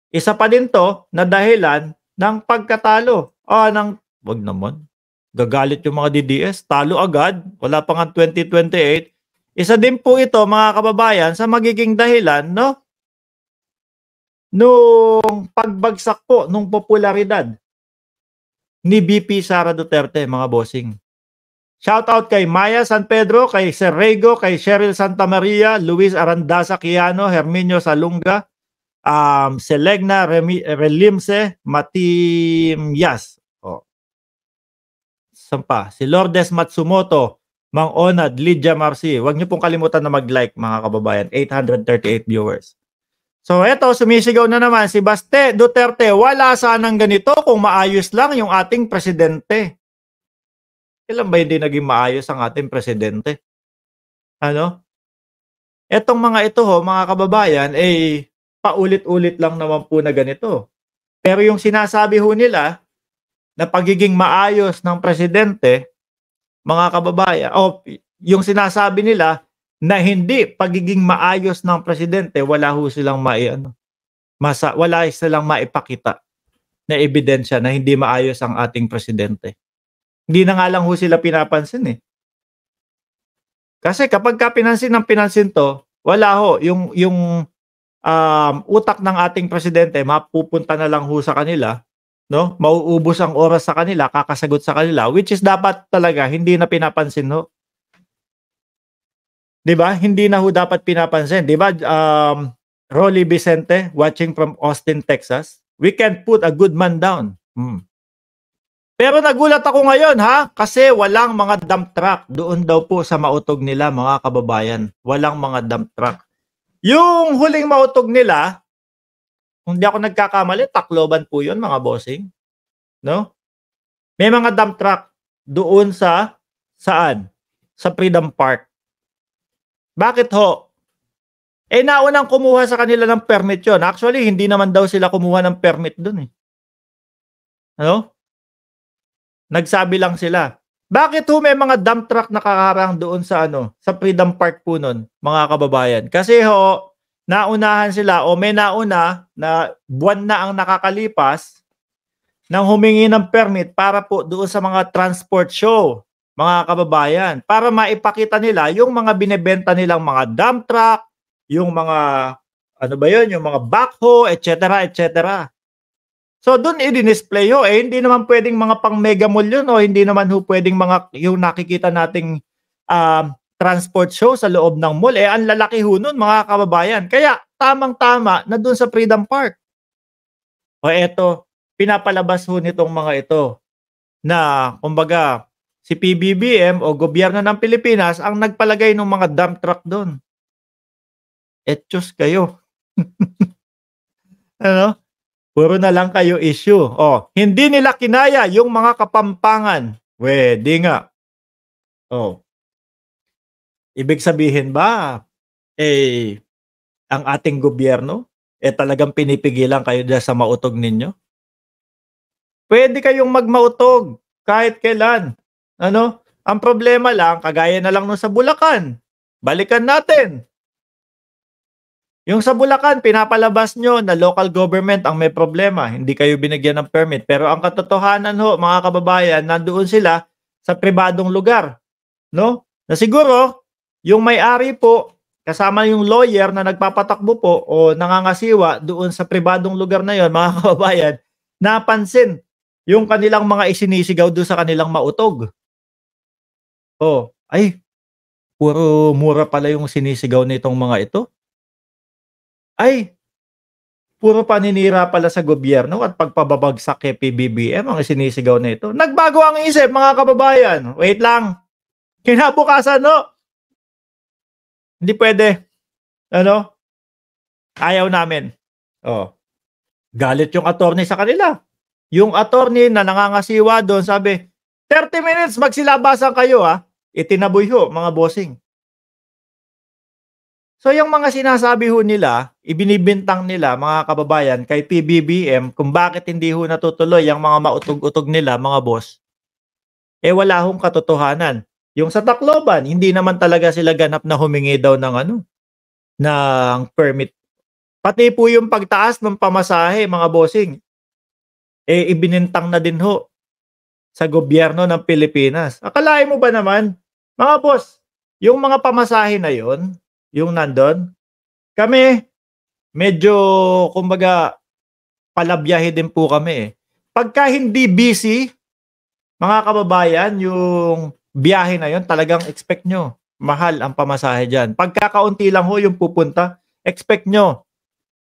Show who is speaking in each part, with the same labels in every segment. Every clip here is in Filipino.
Speaker 1: Isa pa din 'to na dahilan ng pagkatalo. Wag naman. Gagalit yung mga DDS, talo agad, wala pa ngang 2028. Isa din po ito mga kababayan sa magiging dahilan 'no, nung pagbagsak po nung popularidad ni VP Sara Duterte mga bossing. Shoutout kay Maya San Pedro, kay Sir Rego, kay Cheryl Santa Maria, Luis Arandaza Quiano, Herminio Salunga, Selegna Relimse, Matimyas. Saan pa? Si Lourdes Matsumoto, Mang Onad, Lydia Marci. Huwag niyo pong kalimutan na mag-like mga kababayan. 838 viewers. So eto, sumisigaw na naman si Baste Duterte. Wala sanang ganito kung maayos lang yung ating presidente. Kailan ba hindi naging maayos ang ating presidente? Ano? Etong mga ito ho, mga kababayan, paulit-ulit lang naman po na ganito. Pero yung sinasabi ho nila na pagiging maayos ng presidente, mga kababayan, yung sinasabi nila na hindi pagiging maayos ng presidente, wala ho silang wala silang maipakita na ebidensya na hindi maayos ang ating presidente. Hindi na nga lang ho sila pinapansin eh. Kasi kapag pinansin ng pinansin to, wala ho. Yung utak ng ating presidente, mapupunta na lang ho sa kanila. No? Mauubos ang oras sa kanila, kakasagot sa kanila, which is dapat talaga hindi na pinapansin ho. 'Di ba? Hindi na ho dapat pinapansin, 'di ba? Rolly Vicente watching from Austin, Texas. We can put a good man down. Pero nagulat ako ngayon kasi walang mga dump truck doon daw po sa mautog nila mga kababayan. Walang mga dump truck. Yung huling mautog nila, kung di ako nagkakamali, Tacloban po yun mga bossing. No? May mga dump truck doon saan? Sa Freedom Park. Bakit ho? Naunang kumuha sa kanila ng permit yun. Actually, hindi naman daw sila kumuha ng permit doon eh. Ano? Nagsabi lang sila. Bakit ho may mga dump truck nakakarang doon sa sa Freedom Park po nun, mga kababayan? Kasi ho, naunahan sila may nauna na buwan na ang nakakalipas nang humingi ng permit para po doon sa mga transport show, mga kababayan, para maipakita nila yung mga binebenta nilang mga dump truck, yung mga yung mga backhoe, etc., etc. So doon i-display ho, hindi naman pwedeng mga pang mega mall yun hindi naman ho pwedeng mga yung nakikita nating transport show sa loob ng mall. Ang lalaki ho nun mga kababayan. Kaya tamang-tama na doon sa Freedom Park. Eto, pinapalabas ho nitong mga ito na kumbaga si PBBM o gobyerno ng Pilipinas ang nagpalagay ng mga dump truck doon. Etchos kayo. Ano? Puro na lang kayo issue. Hindi nila kinaya yung mga Kapampangan. Di nga. Ibig sabihin ba, ang ating gobyerno, talagang pinipigilan kayo dyan sa mautog ninyo? Pwede kayong magmautog kahit kailan. Ang problema lang, kagaya na lang nung sa Bulacan. Balikan natin. Yung sa Bulacan, pinapalabas nyo na local government ang may problema. Hindi kayo binigyan ng permit. Pero ang katotohanan ho, mga kababayan, nandoon sila sa pribadong lugar. No? Na siguro, yung may-ari po, kasama yung lawyer na nagpapatakbo po o nangangasiwa doon sa pribadong lugar na yon, mga kababayan, napansin yung kanilang mga isinisigaw doon sa kanilang mautog. Puro mura pala yung sinisigaw nitong mga ito. Puro paninira pala sa gobyerno at pagpababagsak kay PBBM ang sinisigaw na ito. Nagbago ang isip mga kababayan. Wait lang. Kinabukasan hindi pwede. Ayaw namin. Galit yung attorney sa kanila. Yung attorney na nangangasiwa doon sabi, 30 minutes magsilabasan kayo Itinaboy ho mga bossing. So yung mga sinasabi ho nila, ibinibintang nila mga kababayan kay PBBM kung bakit hindi ho natutuloy ang mga mautog-utog nila mga boss. Wala hong katotohanan. Yung sa Tacloban, hindi naman talaga sila ganap na humingi daw ng ng permit. Pati po yung pagtaas ng pamasahe, mga bossing, ibinintang na din ho sa gobyerno ng Pilipinas. Akalain mo ba naman, mga boss, yung mga pamasahe na yon, yung nandun, kami, medyo, kumbaga, palabyahe din po kami eh. Pagka hindi busy, mga kababayan, yung biyahe na yon, talagang expect nyo, mahal ang pamasahe dyan. Pagka kaunti lang ho yung pupunta, expect nyo,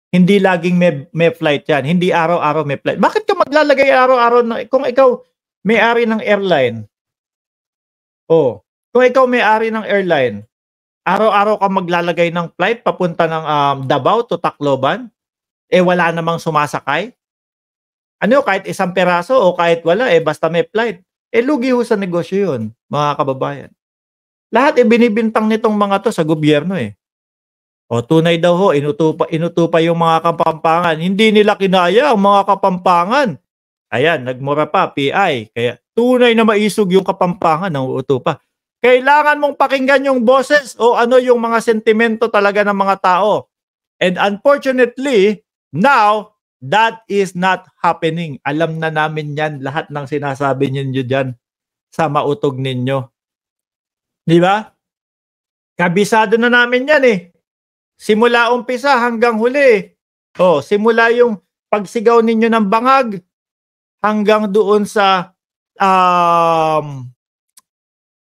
Speaker 1: hindi laging may flight yan. Hindi araw-araw may flight. Bakit ka maglalagay araw-araw na, kung ikaw may-ari ng airline, kung ikaw may-ari ng airline, araw-araw ka maglalagay ng flight papunta ng Davao to Tacloban, wala namang sumasakay? Ano, kahit isang peraso o kahit wala, basta may flight. Lugi ho sa negosyo yun, mga kababayan. Lahat binibintang nitong mga to sa gobyerno eh. Tunay daw ho, inutupa yung mga Kapampangan. Hindi nila kinaya ang mga Kapampangan. Ayan, nagmura pa, PI. Kaya tunay na maisog yung Kapampangan ng utupa. Kailangan mong pakinggan yung boses o ano yung mga sentimento talaga ng mga tao. And unfortunately, now, that is not happening. Alam na namin yan, lahat ng sinasabi ninyo dyan sa mautog ninyo. Di ba? Kabisado na namin yan eh. Simula umpisa hanggang huli. Simula yung pagsigaw ninyo ng bangag hanggang doon sa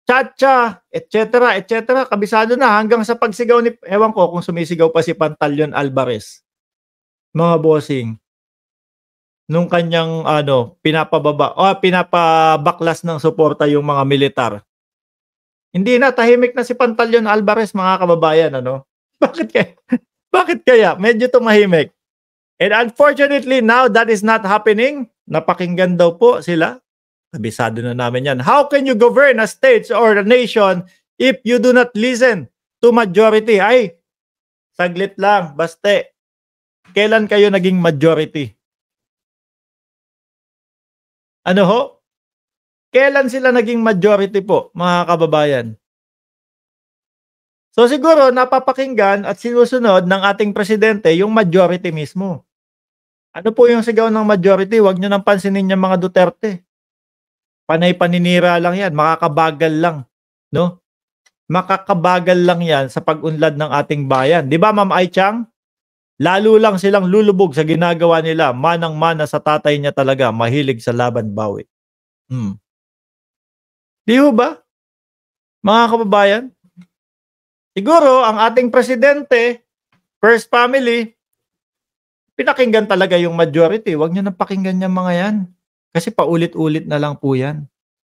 Speaker 1: chacha, etc., etc. Kabisado na hanggang sa pagsigaw ni, ewan ko kung sumisigaw pa si Pantaleon Alvarez. Mga bossing. Nung kanyang pinapabaklas ng suporta yung mga militar. Hindi na, tahimik na si Pantaleon Alvarez, mga kababayan, ano? Bakit kaya? Bakit kaya? Medyo tumahimik. And unfortunately, now that is not happening. Napakinggan daw po sila. Kabisado na namin yan. How can you govern a state or a nation if you do not listen to majority? Ay, saglit lang, baste. Kailan kayo naging majority? Ano ho? Kailan sila naging majority po, mga kababayan? So siguro napapakinggan at sinusunod ng ating presidente yung majority mismo. Ano po yung sigaw ng majority? Huwag nyo nang pansinin yung mga Duterte. Panay paninira lang yan, makakabagal lang, no? Makakabagal lang yan sa pag-unlad ng ating bayan. Di ba, Ma'am Ai Chang? Lalo lang silang lulubog sa ginagawa nila. Manang-mana sa tatay niya talaga, mahilig sa laban bawi. Di ho ba, mga kababayan? Siguro, ang ating presidente, first family, pinakinggan talaga yung majority. Huwag nyo nang pakinggan yung mga yan. Kasi paulit-ulit na lang po yan.